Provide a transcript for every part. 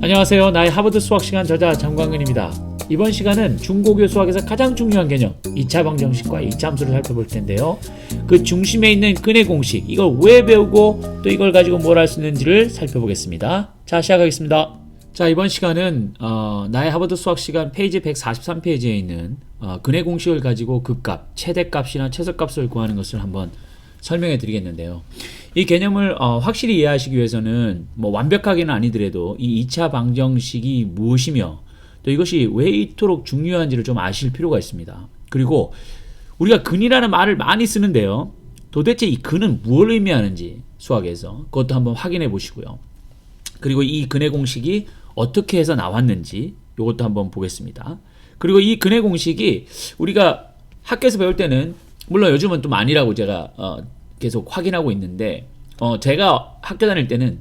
안녕하세요. 나의 하버드 수학시간 저자 장광근입니다. 이번 시간은 중고교 수학에서 가장 중요한 개념 2차 방정식과 2차 함수를 살펴볼 텐데요. 그 중심에 있는 근의 공식, 이걸 왜 배우고 또 이걸 가지고 뭘 할 수 있는지를 살펴보겠습니다. 자, 시작하겠습니다. 자, 이번 시간은 나의 하버드 수학시간 페이지 143페이지에 있는 근의 공식을 가지고 극값, 최대값이나 최소값을 구하는 것을 한번 설명해 드리겠는데요. 이 개념을 확실히 이해하시기 위해서는 뭐 완벽하게는 아니더라도 이 2차 방정식이 무엇이며 또 이것이 왜 이토록 중요한지를 좀 아실 필요가 있습니다. 그리고 우리가 근이라는 말을 많이 쓰는데요. 도대체 이 근은 무엇을 의미하는지 수학에서 그것도 한번 확인해 보시고요. 그리고 이 근의 공식이 어떻게 해서 나왔는지 이것도 한번 보겠습니다. 그리고 이 근의 공식이 우리가 학교에서 배울 때는 물론 요즘은 좀 아니라고 제가 계속 확인하고 있는데 제가 학교 다닐 때는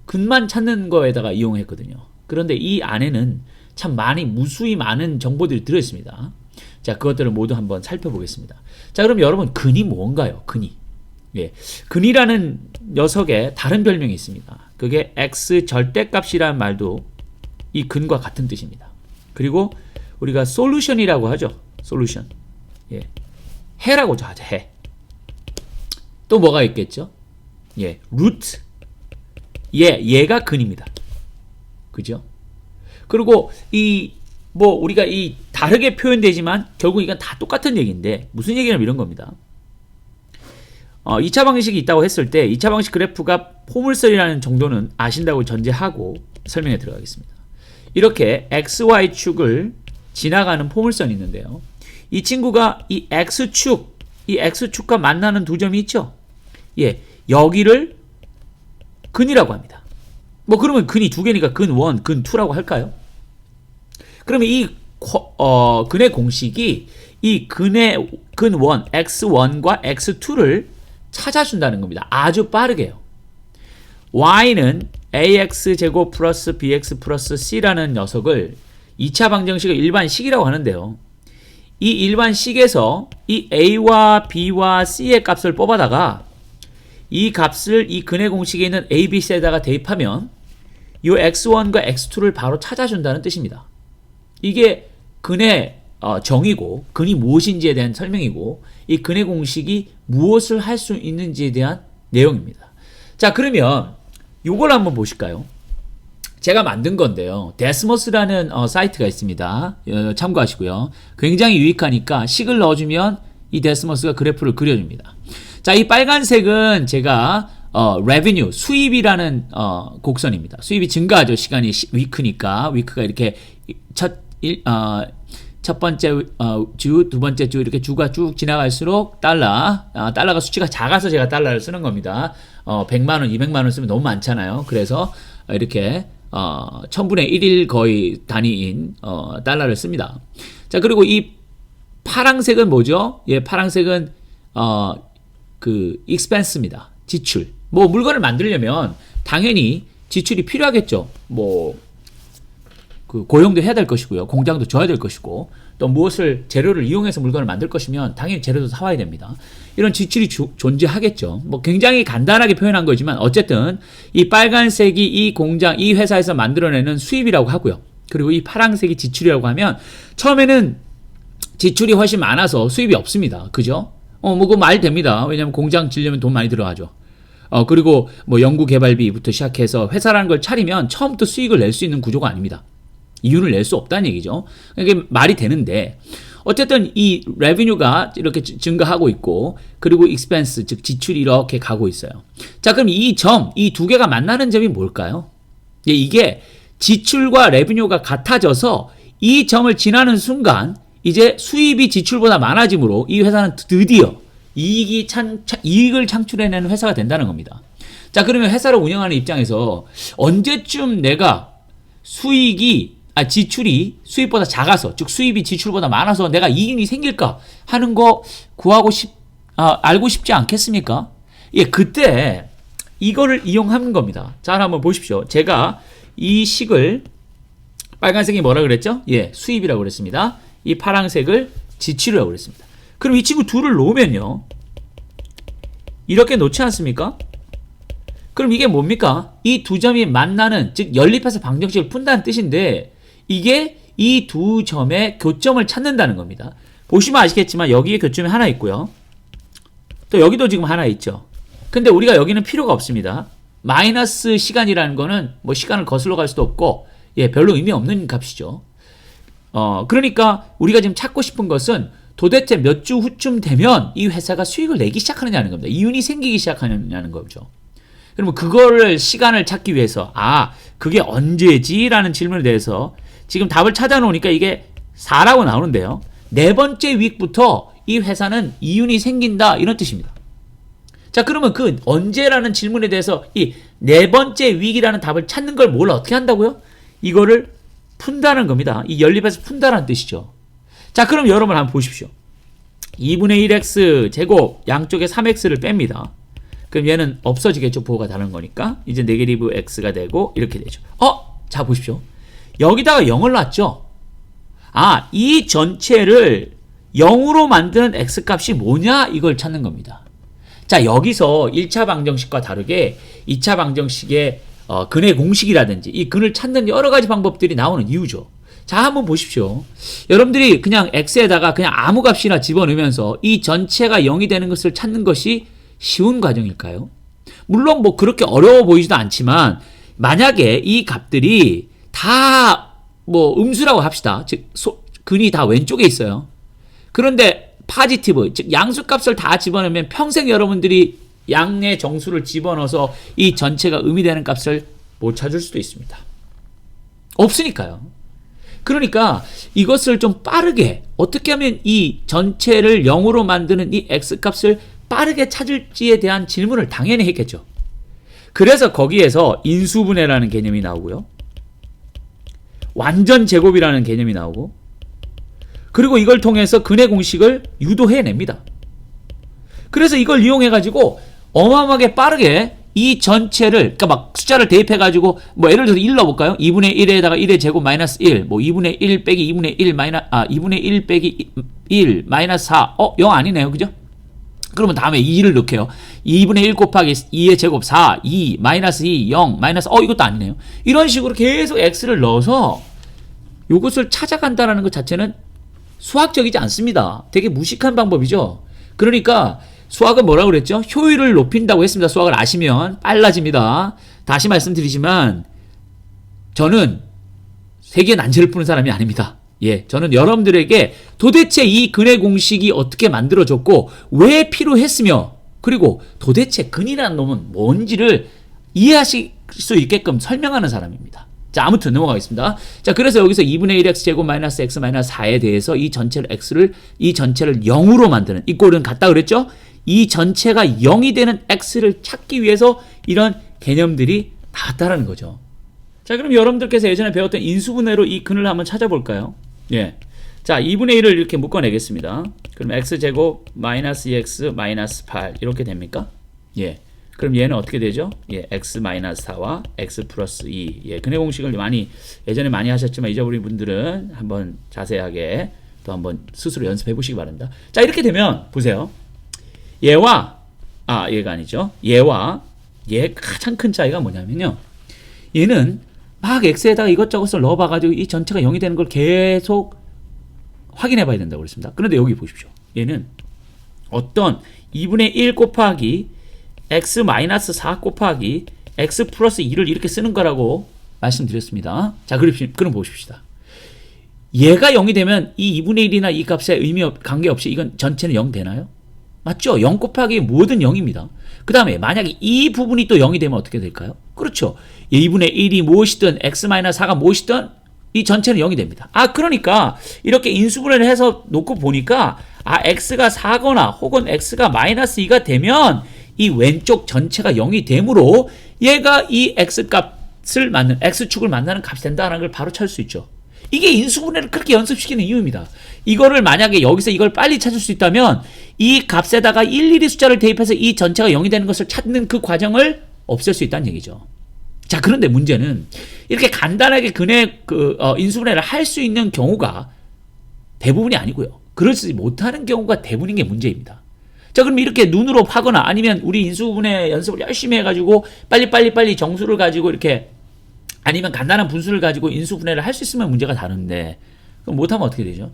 근만 찾는 거에다가 이용했거든요. 그런데 이 안에는 참 무수히 많은 정보들이 들어있습니다. 자, 그것들을 모두 한번 살펴보겠습니다. 자, 그럼 여러분 근이 뭔가요? 근이. 예, 근이라는 녀석의 다른 별명이 있습니다. 그게 x 절대값이라는 말도 이 근과 같은 뜻입니다. 그리고 우리가 솔루션이라고 하죠. 솔루션. 예. 해라고 하죠. 해. 또 뭐가 있겠죠? 예, 루트. 얘가 근입니다. 그죠? 그리고 우리가 다르게 표현되지만 결국 이건 다 똑같은 얘기인데 무슨 얘기냐면 이런 겁니다. 2차 방정식이 있다고 했을 때 2차 방정식 그래프가 포물선이라는 정도는 아신다고 전제하고 설명에 들어가겠습니다. 이렇게 XY축을 지나가는 포물선이 있는데요. 이 친구가 이 X축과 만나는 두 점이 있죠? 예, 여기를 근이라고 합니다. 뭐 그러면 근이 두 개니까 근1, 근2라고 할까요? 그러면 이 근의 공식이 이 근의 근1, x1과 x2를 찾아준다는 겁니다. 아주 빠르게요. y는 ax제곱 플러스 bx 플러스 c라는 녀석을 2차 방정식의 일반식이라고 하는데요. 이 일반식에서 이 a와 b와 c의 값을 뽑아다가 이 값을 이 근의 공식에 있는 a, b, c에다가 대입하면 이 x1과 x2를 바로 찾아준다는 뜻입니다. 이게 근의 정의고 근이 무엇인지에 대한 설명이고 이 근의 공식이 무엇을 할 수 있는지에 대한 내용입니다. 자, 그러면 이걸 한번 보실까요? 제가 만든 건데요. 데스모스라는 사이트가 있습니다. 참고하시고요. 굉장히 유익하니까 식을 넣어주면 이 데스모스가 그래프를 그려줍니다. 자, 이 빨간색은 제가 revenue, 수입이라는 곡선입니다. 수입이 증가하죠. 시간이 위크니까. 위크가 이렇게 첫 번째 주, 두 번째 주 이렇게 주가 쭉 지나갈수록 달러가 수치가 작아서 제가 달러를 쓰는 겁니다. 100만원, 200만원 쓰면 너무 많잖아요. 그래서 이렇게 1000분의 1일 거의 단위인 달러를 씁니다. 자, 그리고 이 파랑색은 뭐죠? 예, 파랑색은 expense입니다. 지출. 뭐 물건을 만들려면 당연히 지출이 필요하겠죠. 고용도 해야 될 것이고요. 공장도 줘야 될 것이고 또 재료를 이용해서 물건을 만들 것이면 당연히 재료도 사와야 됩니다. 이런 지출이 존재하겠죠. 굉장히 간단하게 표현한 거지만 어쨌든 이 빨간색이 이 공장, 이 회사에서 만들어내는 수입이라고 하고요. 그리고 이 파란색이 지출이라고 하면 처음에는 지출이 훨씬 많아서 수입이 없습니다. 그죠? 그거 말 됩니다. 왜냐면 공장 지려면 돈 많이 들어가죠. 그리고 연구 개발비부터 시작해서 회사라는 걸 차리면 처음부터 수익을 낼 수 있는 구조가 아닙니다. 이윤을 낼 수 없다는 얘기죠. 이게 말이 되는데 어쨌든 이 revenue가 이렇게 증가하고 있고 그리고 expense 즉 지출이 이렇게 가고 있어요. 자, 그럼 이 두 개가 만나는 점이 뭘까요? 이게 지출과 revenue가 같아져서 이 점을 지나는 순간 이제 수입이 지출보다 많아지므로 이 회사는 드디어 이익을 창출해내는 회사가 된다는 겁니다. 자, 그러면 회사를 운영하는 입장에서 언제쯤 내가 지출이 수입보다 작아서, 즉 수입이 지출보다 많아서 내가 이익이 생길까 하는 거 알고 싶지 않겠습니까? 예, 그때 이거를 이용하는 겁니다. 자, 한번 보십시오. 제가 이 식을 빨간색이 뭐라 그랬죠? 예, 수입이라고 그랬습니다. 이 파란색을 지출이라고 그랬습니다. 그럼 이 친구 둘을 놓으면요. 이렇게 놓지 않습니까? 그럼 이게 뭡니까? 이 두 점이 만나는, 즉 연립해서 방정식을 푼다는 뜻인데 이게 이 두 점의 교점을 찾는다는 겁니다. 보시면 아시겠지만 여기에 교점이 하나 있고요. 또 여기도 지금 하나 있죠. 근데 우리가 여기는 필요가 없습니다. 마이너스 시간이라는 거는 뭐 시간을 거슬러 갈 수도 없고 별로 의미 없는 값이죠. 그러니까 우리가 지금 찾고 싶은 것은 도대체 몇 주 후쯤 되면 이 회사가 수익을 내기 시작하느냐는 겁니다. 이윤이 생기기 시작하느냐는 거죠. 그러면 그거를 시간을 찾기 위해서 그게 언제지라는 질문에 대해서 지금 답을 찾아놓으니까 이게 4라고 나오는데요. 네 번째 위익부터 이 회사는 이윤이 생긴다 이런 뜻입니다. 자, 그러면 그 언제라는 질문에 대해서 이 네 번째 위익이라는 답을 찾는 걸 뭘 어떻게 한다고요? 이거를 푼다는 겁니다. 이 연립해서 푼다라는 뜻이죠. 자, 그럼 여러분 한번 보십시오. 2분의 1x 제곱 양쪽에 3x를 뺍니다. 그럼 얘는 없어지겠죠. 부호가 다른 거니까. 이제 네게티브 x가 되고 이렇게 되죠. 자, 보십시오. 여기다가 0을 놨죠. 이 전체를 0으로 만드는 x값이 뭐냐 이걸 찾는 겁니다. 자, 여기서 1차 방정식과 다르게 2차 방정식의 근의 공식이라든지 이 근을 찾는 여러 가지 방법들이 나오는 이유죠. 자, 한번 보십시오. 여러분들이 그냥 x에다가 그냥 아무 값이나 집어넣으면서 이 전체가 0이 되는 것을 찾는 것이 쉬운 과정일까요? 물론 뭐 그렇게 어려워 보이지도 않지만 만약에 이 값들이 다 뭐 음수라고 합시다. 즉 근이 다 왼쪽에 있어요. 그런데 파지티브, 즉 양수값을 다 집어넣으면 평생 여러분들이 양의 정수를 집어넣어서 이 전체가 음이 되는 값을 못 찾을 수도 있습니다. 없으니까요. 그러니까 이것을 좀 빠르게 어떻게 하면 이 전체를 0으로 만드는 이 x값을 빠르게 찾을지에 대한 질문을 당연히 했겠죠. 그래서 거기에서 인수분해라는 개념이 나오고요. 완전 제곱이라는 개념이 나오고, 그리고 이걸 통해서 근의 공식을 유도해냅니다. 그래서 이걸 이용해가지고 어마어마하게 빠르게 이 전체를, 그러니까 막 숫자를 대입해가지고, 뭐 예를 들어서 1 넣어볼까요? 2분의 1에다가 1의 제곱 마이너스 1, 뭐 2분의 1 빼기 2분의 1 2분의 1 빼기 1 마이너스 4, 0 아니네요. 그죠? 그러면 다음에 2를 넣게요. 2분의 1 곱하기 2의 제곱 4, 2, 마이너스 2, 0, 마이너스, 이것도 아니네요. 이런 식으로 계속 x를 넣어서 이것을 찾아간다는 것 자체는 수학적이지 않습니다. 되게 무식한 방법이죠. 그러니까 수학은 뭐라고 그랬죠? 효율을 높인다고 했습니다. 수학을 아시면 빨라집니다. 다시 말씀드리지만 저는 세계 난제를 푸는 사람이 아닙니다. 저는 여러분들에게 도대체 이 근의 공식이 어떻게 만들어졌고 왜 필요했으며, 그리고 도대체 근이라는 놈은 뭔지를 이해하실 수 있게끔 설명하는 사람입니다. 자, 아무튼 넘어가겠습니다. 자, 그래서 여기서 2분의 1x 제곱 마이너스 x 마이너스 4에 대해서 이 전체를 0으로 만드는, 이 꼴은 같다 그랬죠? 이 전체가 0이 되는 x를 찾기 위해서 이런 개념들이 나왔다라는 거죠. 자, 그럼 여러분들께서 예전에 배웠던 인수분해로 이 근을 한번 찾아볼까요? 자, 2분의 1을 이렇게 묶어내겠습니다. 그럼 x제곱 마이너스 2x 마이너스 8 이렇게 됩니까? 그럼 얘는 어떻게 되죠? x 마이너스 4와 x 플러스 2. 근의 공식을 예전에 많이 하셨지만 잊어버린 분들은 한번 자세하게 또 한번 스스로 연습해 보시기 바랍니다. 자, 이렇게 되면 보세요. 얘가 아니죠. 얘와 얘 가장 큰 차이가 뭐냐면요. 얘는 막 x에다가 이것저것을 넣어봐가지고 이 전체가 0이 되는 걸 계속 확인해 봐야 된다고 그랬습니다. 그런데 여기 보십시오. 얘는 어떤 2분의 1 곱하기 x 마이너스 4 곱하기 x 플러스 2를 이렇게 쓰는 거라고 말씀드렸습니다. 자, 그럼 보십시다. 얘가 0이 되면 이 2분의 1이나 이 값에 관계없이 이건 전체는 0 되나요? 맞죠? 0 곱하기 뭐든 0입니다. 그 다음에 만약에 이 부분이 또 0이 되면 어떻게 될까요? 그렇죠. 2분의 1이 무엇이든 x-4가 무엇이든 이 전체는 0이 됩니다. 그러니까 이렇게 인수분해를 해서 놓고 보니까 x가 4거나 혹은 x가 마이너스 2가 되면 이 왼쪽 전체가 0이 되므로 얘가 이 x축을 만나는 값이 된다는 걸 바로 찾을 수 있죠. 이게 인수분해를 그렇게 연습시키는 이유입니다. 이거를 만약에 여기서 이걸 빨리 찾을 수 있다면 이 값에다가 일일이 숫자를 대입해서 이 전체가 0이 되는 것을 찾는 그 과정을 없앨 수 있다는 얘기죠. 자, 그런데 문제는 이렇게 간단하게 인수분해를 할 수 있는 경우가 대부분이 아니고요. 그러지 못하는 경우가 대부분인 게 문제입니다. 자, 그럼 이렇게 눈으로 파거나 아니면 우리 인수분해 연습을 열심히 해가지고 빨리 정수를 가지고 이렇게 아니면 간단한 분수를 가지고 인수분해를 할 수 있으면 문제가 다른데 그럼 못하면 어떻게 되죠?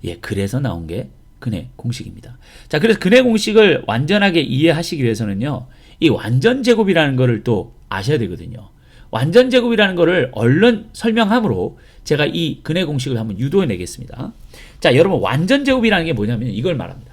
예, 그래서 나온 게 근해 공식입니다. 자, 그래서 근해 공식을 완전하게 이해하시기 위해서는요, 이 완전 제곱이라는 거를 또 아셔야 되거든요. 완전 제곱이라는 거를 얼른 설명함으로 제가 이 근해 공식을 한번 유도해 내겠습니다. 자, 여러분 완전 제곱이라는 게 뭐냐면 이걸 말합니다.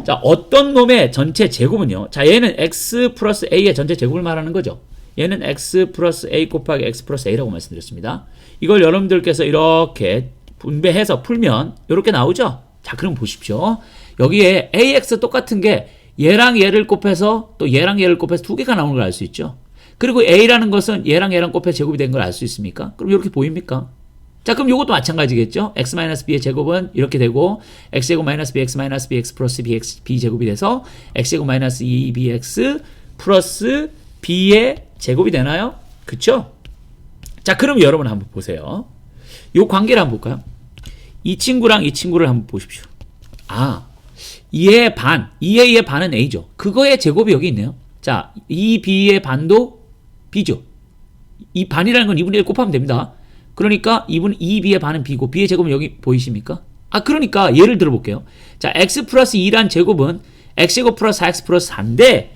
자, 어떤 놈의 전체 제곱은요. 자, 얘는 x 플러스 a의 전체 제곱을 말하는 거죠. 얘는 x 플러스 a 곱하기 x 플러스 a라고 말씀드렸습니다. 이걸 여러분들께서 이렇게 분배해서 풀면 이렇게 나오죠. 자, 그럼 보십시오. 여기에 ax 똑같은 게 얘랑 얘를 곱해서 또 얘랑 얘를 곱해서 두 개가 나오는 걸 알 수 있죠. 그리고 a라는 것은 얘랑 얘랑 곱해서 제곱이 된 걸 알 수 있습니까? 그럼 이렇게 보입니까? 자, 그럼 이것도 마찬가지겠죠. x-b의 제곱은 이렇게 되고 x제곱 마이너스 bx 마이너스 bx 플러스 b 제곱이 돼서 x제곱 마이너스 2bx 플러스 b의 제곱이 되나요? 그쵸? 자, 그럼 여러분 한번 보세요. 이 관계를 한번 볼까요? 이 친구랑 이 친구를 한번 보십시오. 아, 2의 반, 2a의 반은 a죠. 그거의 제곱이 여기 있네요. 자, 2b의 반도 b죠. 이 반이라는 건 2분의 1 곱하면 됩니다. 그러니까 2b의 반은 b고 b의 제곱은 여기 보이십니까? 아, 그러니까 예를 들어볼게요. 자, x 플러스 2란 제곱은 x제곱 플러스 4x 플러스 4인데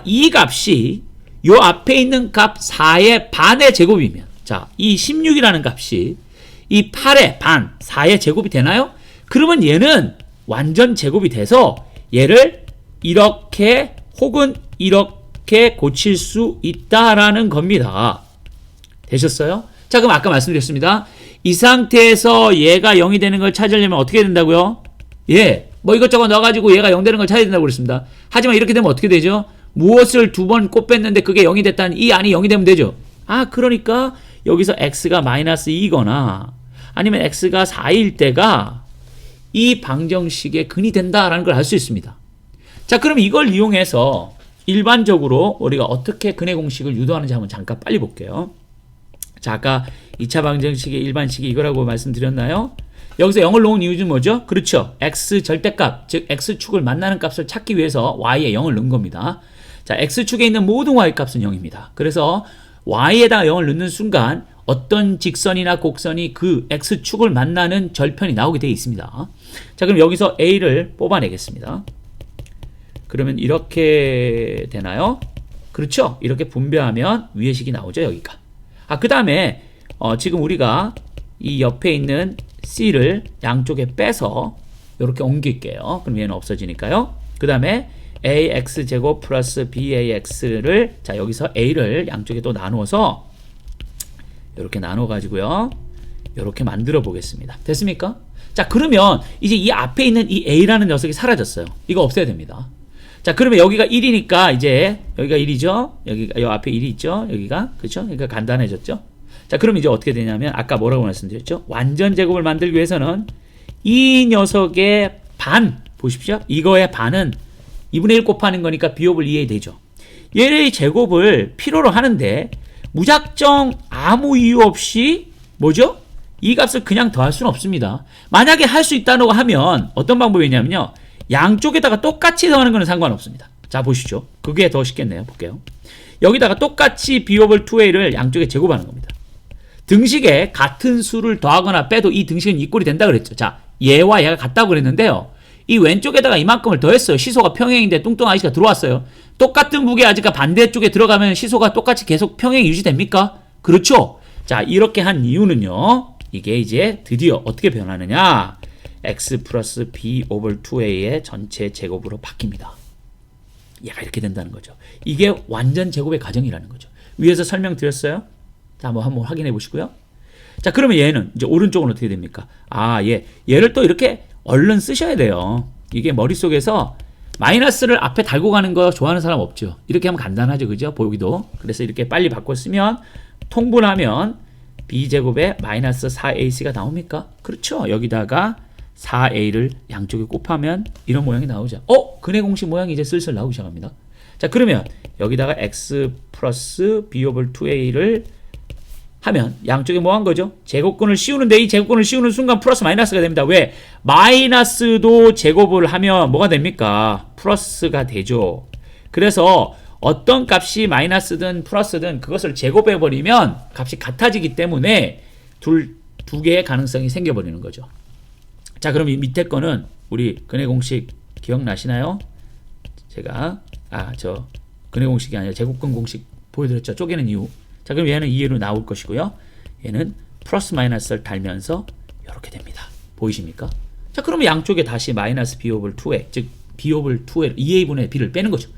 이 값이 요 앞에 있는 값 4의 반의 제곱이면 자, 이 16이라는 값이 이 8의 반, 4의 제곱이 되나요? 그러면 얘는 완전 제곱이 돼서 얘를 이렇게 혹은 이렇게 고칠 수 있다라는 겁니다. 되셨어요? 자, 그럼 아까 말씀드렸습니다. 이 상태에서 얘가 0이 되는 걸 찾으려면 어떻게 된다고요? 예, 뭐 이것저것 넣어가지고 얘가 0 되는 걸 찾아야 된다고 그랬습니다. 하지만 이렇게 되면 어떻게 되죠? 무엇을 두 번 곱 뺐는데 그게 0이 됐다는 이 안이 0이 되면 되죠. 아, 그러니까 여기서 x가 마이너스 2거나 아니면 x가 4일 때가 이 방정식의 근이 된다라는 걸 알 수 있습니다. 자, 그럼 이걸 이용해서 일반적으로 우리가 어떻게 근해 공식을 유도하는지 한번 잠깐 빨리 볼게요. 자, 아까 2차 방정식의 일반식이 이거라고 말씀드렸나요? 여기서 0을 놓은 이유는 뭐죠? 그렇죠. x 절대값, 즉 x축을 만나는 값을 찾기 위해서 y에 0을 넣은 겁니다. 자, x축에 있는 모든 y값은 0입니다. 그래서 y에다가 0을 넣는 순간 어떤 직선이나 곡선이 그 x축을 만나는 절편이 나오게 되어 있습니다. 자, 그럼 여기서 a를 뽑아내겠습니다. 그러면 이렇게 되나요? 그렇죠. 이렇게 분배하면 위의 식이 나오죠, 여기가. 그 다음에 지금 우리가 이 옆에 있는 c를 양쪽에 빼서 이렇게 옮길게요. 그럼 얘는 없어지니까요. 그 다음에 ax제곱 플러스 bax를 자, 여기서 a를 양쪽에 또 나누어서 이렇게 나눠 가지고요, 이렇게 만들어 보겠습니다. 됐습니까? 자, 그러면 이제 이 앞에 있는 이 a라는 녀석이 사라졌어요. 이거 없애야 됩니다. 자, 그러면 여기가 1이니까 이제 여기가 1이죠. 여기가 요 앞에 1이 있죠. 여기가 그렇죠? 그러니까 간단해졌죠. 자, 그럼 이제 어떻게 되냐면 아까 뭐라고 말씀드렸죠? 완전 제곱을 만들기 위해서는 이 녀석의 반 보십시오. 이거의 반은 2분의 1 곱하는 거니까 비곱을 2에 되죠. 얘의 제곱을 필요로 하는데 무작정 아무 이유 없이 뭐죠? 이 값을 그냥 더할 수는 없습니다. 만약에 할 수 있다고 하면 어떤 방법이 있냐면요, 양쪽에다가 똑같이 더하는 거는 상관없습니다. 자, 보시죠. 그게 더 쉽겠네요. 볼게요. 여기다가 똑같이 비곱을 2a를 양쪽에 제곱하는 겁니다. 등식에 같은 수를 더하거나 빼도 이 등식은 이꼴이 된다 그랬죠. 자, 얘와 얘가 같다고 그랬는데요, 이 왼쪽에다가 이만큼을 더했어요. 시소가 평행인데 뚱뚱한 아저씨가 들어왔어요. 똑같은 무게 아저씨가 반대쪽에 들어가면 시소가 똑같이 계속 평행이 유지됩니까? 그렇죠. 자, 이렇게 한 이유는요, 이게 이제 드디어 어떻게 변하느냐, x 플러스 b 오버 2a의 전체 제곱으로 바뀝니다. 얘가 이렇게 된다는 거죠. 이게 완전 제곱의 가정이라는 거죠. 위에서 설명드렸어요. 자, 한번 확인해 보시고요. 자, 그러면 얘는 이제 오른쪽은 어떻게 됩니까? 얘를 또 이렇게 얼른 쓰셔야 돼요. 이게 머릿속에서 마이너스를 앞에 달고 가는 거 좋아하는 사람 없죠. 이렇게 하면 간단하죠, 그죠? 보기도. 그래서 이렇게 빨리 바꿔 쓰면 통분하면 b제곱에 마이너스 4ac가 나옵니까? 그렇죠. 여기다가 4a를 양쪽에 곱하면 이런 모양이 나오죠. 근해 공식 모양이 이제 슬슬 나오기 시작합니다. 자, 그러면 여기다가 x 플러스 b 오버 2a를 하면 양쪽에 뭐 한 거죠? 제곱근을 씌우는데 이 제곱근을 씌우는 순간 플러스 마이너스가 됩니다. 왜? 마이너스도 제곱을 하면 뭐가 됩니까? 플러스가 되죠. 그래서 어떤 값이 마이너스든 플러스든 그것을 제곱해버리면 값이 같아지기 때문에 두 개의 가능성이 생겨버리는 거죠. 자, 그럼 이 밑에 거는 우리 근해 공식 기억나시나요? 제가 근해 공식이 아니라 제곱근 공식 보여드렸죠. 쪼개는 이유. 자, 그럼 얘는 2로 나올 것이고요. 얘는 플러스 마이너스를 달면서 이렇게 됩니다. 보이십니까? 자, 그러면 양쪽에 다시 마이너스 b 오버 2a, 즉 b 오버 2a 2a분의 b를 빼는 거죠.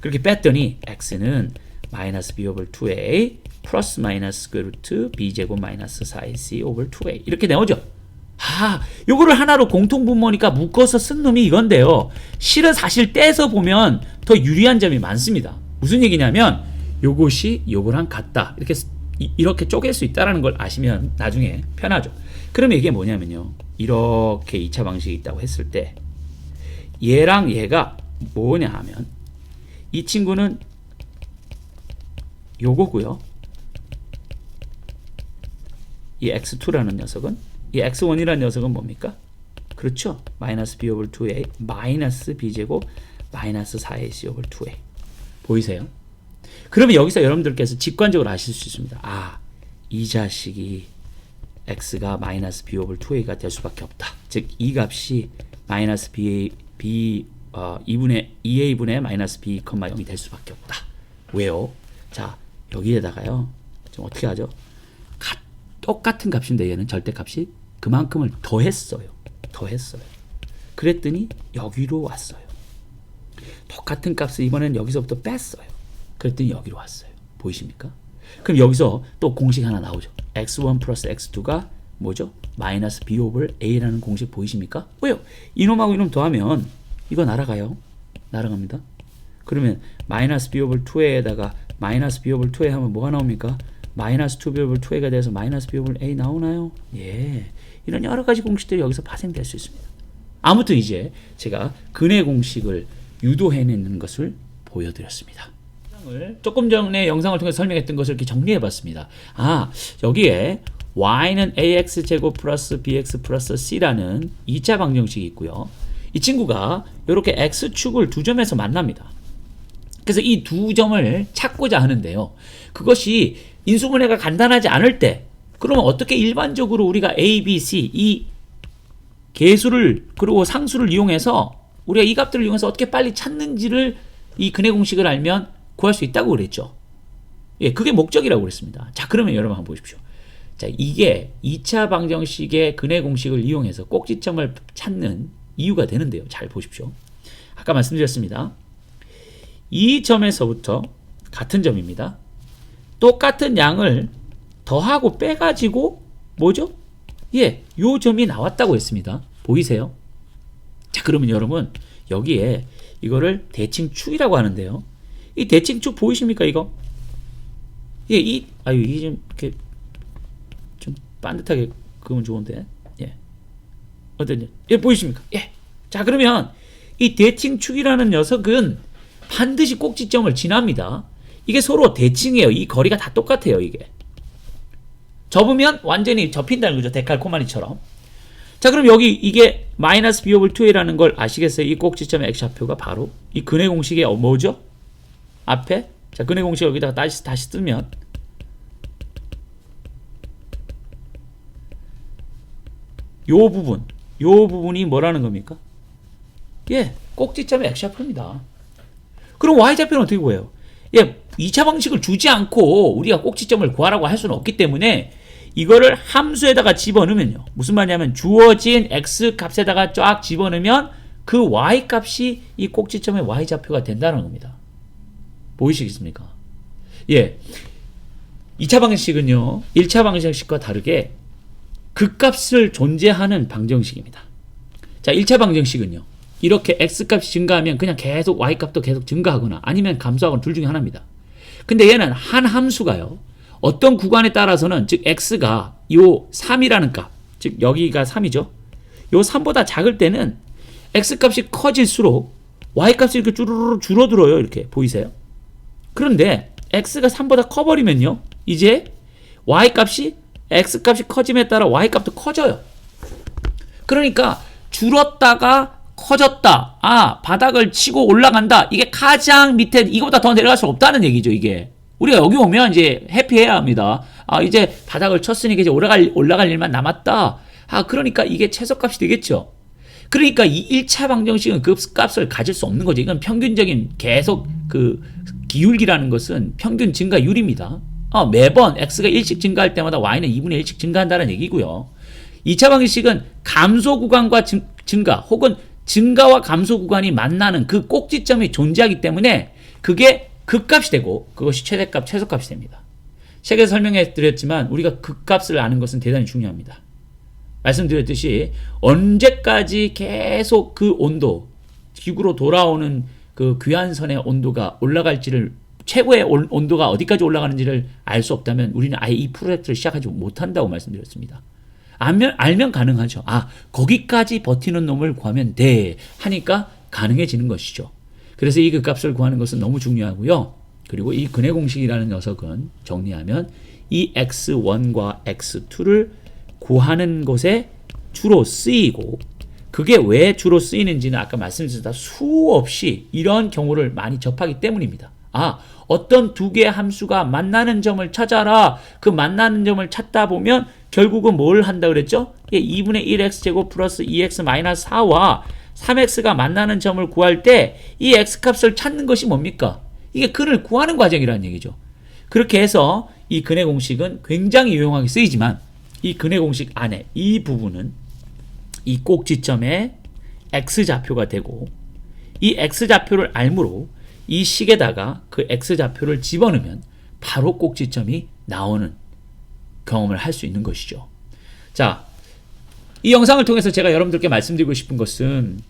그렇게 뺐더니 x는 마이너스 b 오버 2a 플러스 마이너스 스퀘어 루트 b제곱 마이너스 4ac 오버 2a 이렇게 나오죠. 요거를 하나로 공통분모니까 묶어서 쓴 놈이 이건데요. 실은 사실 떼서 보면 더 유리한 점이 많습니다. 무슨 얘기냐면 요것이 요거랑 같다. 이렇게 쪼갤 수 있다는 걸 아시면 나중에 편하죠. 그러면 이게 뭐냐면요. 이렇게 2차 방식이 있다고 했을 때 얘랑 얘가 뭐냐 하면 이 친구는 요거고요. 이 x2라는 녀석은 이 x1이라는 녀석은 뭡니까? 그렇죠. 마이너스 b 오버 2a 마이너스 b제곱 마이너스 4ac 오버 2a 보이세요? 그러면 여기서 여러분들께서 직관적으로 아실 수 있습니다. 이 자식이 x가 마이너스 b 오버 2a가 될 수밖에 없다. 즉 이 값이 마이너스 2a분의 마이너스 b, 0이 될 수밖에 없다. 왜요? 자, 여기에다가요. 좀 어떻게 하죠? 똑같은 값인데 얘는 절대값이 그만큼을 더했어요. 그랬더니 여기로 왔어요. 똑같은 값을 이번엔 여기서부터 뺐어요. 그랬더니 여기로 왔어요. 보이십니까? 그럼 여기서 또 공식 하나 나오죠. x1 플러스 x2가 뭐죠? 마이너스 b 오버 a라는 공식 보이십니까? 왜요? 이놈하고 이놈 더하면 이거 날아가요. 날아갑니다. 그러면 마이너스 b 오버 2a에다가 마이너스 b 오버 2a 하면 뭐가 나옵니까? 마이너스 2b 오버 2a가 돼서 마이너스 b 오버 a 나오나요? 예. 이런 여러 가지 공식들이 여기서 파생될 수 있습니다. 아무튼 이제 제가 근해 공식을 유도해내는 것을 보여드렸습니다. 조금 전에 영상을 통해서 설명했던 것을 이렇게 정리해봤습니다. 여기에 y는 ax제곱 플러스 bx 플러스 c라는 2차 방정식이 있고요. 이 친구가 이렇게 x축을 두 점에서 만납니다. 그래서 이 두 점을 찾고자 하는데요. 그것이 인수분해가 간단하지 않을 때 그러면 어떻게 일반적으로 우리가 a, b, c 이 계수를 그리고 상수를 이용해서 우리가 이 값들을 이용해서 어떻게 빨리 찾는지를 이 근해 공식을 알면 구할 수 있다고 그랬죠. 예, 그게 목적이라고 그랬습니다. 자, 그러면 여러분 한번 보십시오. 자, 이게 2차 방정식의 근해 공식을 이용해서 꼭지점을 찾는 이유가 되는데요. 잘 보십시오. 아까 말씀드렸습니다. 이 점에서부터 같은 점입니다. 똑같은 양을 더하고 빼가지고 뭐죠? 예, 요 점이 나왔다고 했습니다. 보이세요? 자, 그러면 여러분 여기에 이거를 대칭축이라고 하는데요. 이 대칭축 보이십니까 이거? 예, 이게 좀 이렇게 좀 반듯하게 그으면 좋은데, 예, 어떠냐? 예, 보이십니까? 예. 자, 그러면 이 대칭축이라는 녀석은 반드시 꼭지점을 지납니다. 이게 서로 대칭이에요. 이 거리가 다 똑같아요. 이게 접으면 완전히 접힌다는 거죠. 데칼코마니처럼. 자, 그럼 여기 이게 마이너스 b 오버 2a라는 걸 아시겠어요? 이 꼭지점의 x좌표가 바로 이 근해 공식의 뭐죠? 앞에, 자, 근해 공식 여기다가 다시 쓰면 요 부분이 뭐라는 겁니까? 예, 꼭지점의 x좌표입니다. 그럼 y좌표는 어떻게 구해요? 예, 2차 방식을 주지 않고 우리가 꼭지점을 구하라고 할 수는 없기 때문에 이거를 함수에다가 집어넣으면요. 무슨 말이냐면 주어진 x 값에다가 쫙 집어넣으면 그 y 값이 이 꼭지점의 y좌표가 된다는 겁니다. 보이시겠습니까? 예, 2차 방정식은요 1차 방정식과 다르게 극값을 존재하는 방정식입니다. 자, 1차 방정식은요 이렇게 x값이 증가하면 그냥 계속 y값도 계속 증가하거나 아니면 감소하거나 둘 중에 하나입니다. 근데 얘는 한 함수가요 어떤 구간에 따라서는, 즉 x가 요 3이라는 값, 즉 여기가 3이죠. 요 3보다 작을 때는 x값이 커질수록 y값이 이렇게 쭈루루루 줄어들어요. 이렇게 보이세요? 그런데 x가 3보다 커버리면요 이제 y값이 x값이 커짐에 따라 y값도 커져요. 그러니까 줄었다가 커졌다. 아, 바닥을 치고 올라간다. 이게 가장 밑에 이거보다 더 내려갈 수 없다는 얘기죠, 이게. 우리가 여기 오면 이제 해피해야 합니다. 아, 이제 바닥을 쳤으니까 이제 올라갈 일만 남았다. 아, 그러니까 이게 최저값이 되겠죠. 그러니까 이 1차 방정식은 그 값을 가질 수 없는 거죠. 이건 평균적인 계속 그 기울기라는 것은 평균 증가율입니다. 매번 x가 1씩 증가할 때마다 y는 2분의 1씩 증가한다는 얘기고요. 2차 방정식은 감소 구간과 증가 혹은 증가와 감소 구간이 만나는 그 꼭지점이 존재하기 때문에 그게 극값이 되고 그것이 최대값, 최소값이 됩니다. 책에서 설명해 드렸지만 우리가 극값을 아는 것은 대단히 중요합니다. 말씀드렸듯이 언제까지 계속 그 온도, 지구로 돌아오는 그 귀환선의 온도가 올라갈지를 최고의 온도가 어디까지 올라가는지를 알 수 없다면 우리는 아예 이 프로젝트를 시작하지 못한다고 말씀드렸습니다. 알면 가능하죠. 아, 거기까지 버티는 놈을 구하면 돼 하니까 가능해지는 것이죠. 그래서 이 극값을 구하는 것은 너무 중요하고요. 그리고 이 근해 공식이라는 녀석은 정리하면 이 x1과 x2를 구하는 것에 주로 쓰이고 그게 왜 주로 쓰이는지는 아까 말씀드렸다 수없이 이런 경우를 많이 접하기 때문입니다. 아, 어떤 두 개의 함수가 만나는 점을 찾아라. 그 만나는 점을 찾다 보면 결국은 뭘 한다 그랬죠? 2분의 1x제곱 플러스 2x 마이너스 4와 3x가 만나는 점을 구할 때 이 x값을 찾는 것이 뭡니까? 이게 근을 구하는 과정이라는 얘기죠. 그렇게 해서 이 근해 공식은 굉장히 유용하게 쓰이지만 이 근해 공식 안에 이 부분은 이 꼭지점에 x좌표가 되고 이 x좌표를 알므로 이 식에다가 그 x좌표를 집어넣으면 바로 꼭지점이 나오는 경험을 할 수 있는 것이죠. 자, 이 영상을 통해서 제가 여러분들께 말씀드리고 싶은 것은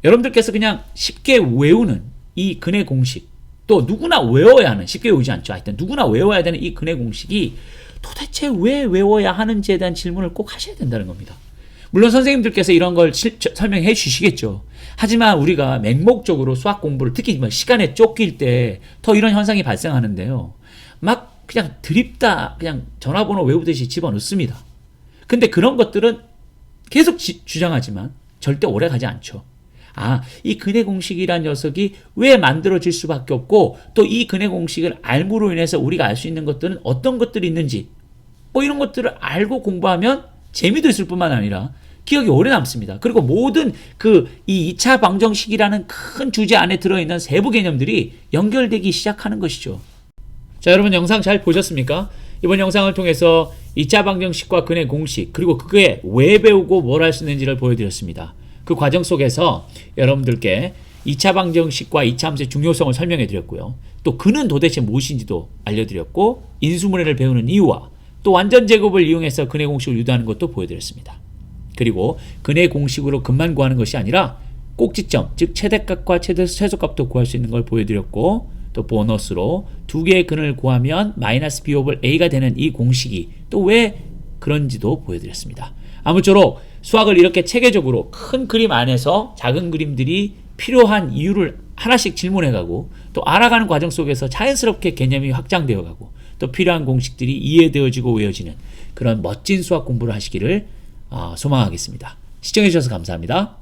여러분들께서 그냥 쉽게 외우는 이 근해 공식 또 누구나 외워야 하는 쉽게 외우지 않죠. 하여튼 누구나 외워야 되는 이 근해 공식이 도대체 왜 외워야 하는지에 대한 질문을 꼭 하셔야 된다는 겁니다. 물론 선생님들께서 이런 걸 설명해 주시겠죠. 하지만 우리가 맹목적으로 수학 공부를 특히 시간에 쫓길 때 더 이런 현상이 발생하는데요. 막 그냥 드립다 그냥 전화번호 외우듯이 집어넣습니다. 근데 그런 것들은 계속 주장하지만 절대 오래 가지 않죠. 아, 이 근해 공식이란 녀석이 왜 만들어질 수밖에 없고 또 이 근해 공식을 알므로 인해서 우리가 알 수 있는 것들은 어떤 것들이 있는지 이런 것들을 알고 공부하면 재미도 있을 뿐만 아니라 기억이 오래 남습니다. 그리고 모든 이 2차 방정식이라는 큰 주제 안에 들어있는 세부 개념들이 연결되기 시작하는 것이죠. 자, 여러분 영상 잘 보셨습니까? 이번 영상을 통해서 2차 방정식과 근해 공식 그리고 그게 왜 배우고 뭘 할 수 있는지를 보여드렸습니다. 그 과정 속에서 여러분들께 2차 방정식과 2차 함수의 중요성을 설명해 드렸고요. 또 근은 도대체 무엇인지도 알려드렸고 인수분해를 배우는 이유와 또 완전 제곱을 이용해서 근해 공식을 유도하는 것도 보여드렸습니다. 그리고 근해 공식으로 근만 구하는 것이 아니라 꼭지점, 즉 최대값과 최소값도 구할 수 있는 걸 보여드렸고 또 보너스로 두 개의 근을 구하면 마이너스 b 오브 a가 되는 이 공식이 또 왜 그런지도 보여드렸습니다. 아무쪼록 수학을 이렇게 체계적으로 큰 그림 안에서 작은 그림들이 필요한 이유를 하나씩 질문해가고 또 알아가는 과정 속에서 자연스럽게 개념이 확장되어가고 또 필요한 공식들이 이해되어지고 외워지는 그런 멋진 수학 공부를 하시기를 소망하겠습니다. 시청해주셔서 감사합니다.